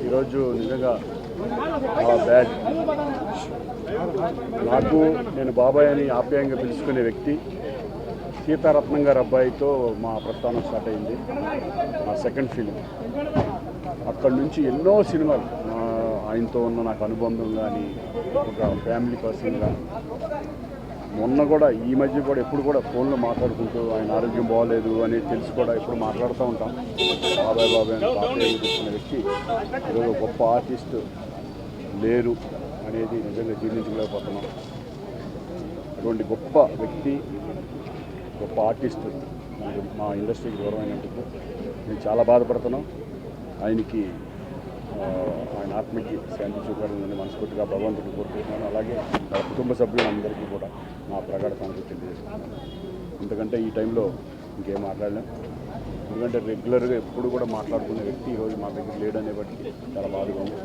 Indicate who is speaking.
Speaker 1: ఈరోజు నిజంగా బ్యాడ్. నాకు నేను బాబాయ్ అని ఆప్యాయంగా పిలుచుకునే వ్యక్తి సీతారత్నం గారి అబ్బాయితో మా ప్రస్థానం స్టార్ట్ అయింది. మా సెకండ్ ఫిలిం. అక్కడి నుంచి ఎన్నో సినిమాలు ఆయనతో ఉన్న నాకు అనుబంధం కానీ ఒక ఫ్యామిలీ పర్సన్గా మొన్న కూడా ఈ మధ్య కూడా ఎప్పుడు కూడా ఫోన్లో మాట్లాడుకుంటూ ఆయన ఆరోగ్యం బాగోలేదు అని తెలిసి కూడా ఎప్పుడు మాట్లాడుతూ ఉంటాం. బాబాయ్ బాబాయ్ అని ఆప్యాయంగా పిలుచుకునే వ్యక్తి ఈరోజు గొప్ప ఆర్టిస్ట్ లేరు అనేది నిజంగా జీర్ణించలేకపోతున్నాం. అటువంటి గొప్ప వ్యక్తి, గొప్ప ఆర్టిస్ట్ మా ఇండస్ట్రీకి దూరం అయినందుకు మేము చాలా బాధపడుతున్నాం. ఆయనకి ఆయన ఆత్మకి శాంతి చూపాలని మనస్ఫూర్తిగా భగవంతుడిని కోరుకుంటున్నాను. అలాగే వాళ్ళ కుటుంబ సభ్యులందరికీ కూడా నా ప్రగాఢ సానుభూతి తెలియజేస్తున్నాను. ఎందుకంటే ఈ టైంలో ఇంకేం మాట్లాడలేం. ఎందుకంటే రెగ్యులర్గా ఎప్పుడు కూడా మాట్లాడుకునే వ్యక్తి ఈరోజు మా దగ్గర లేడనే బట్టి చాలా బాధగా ఉంది.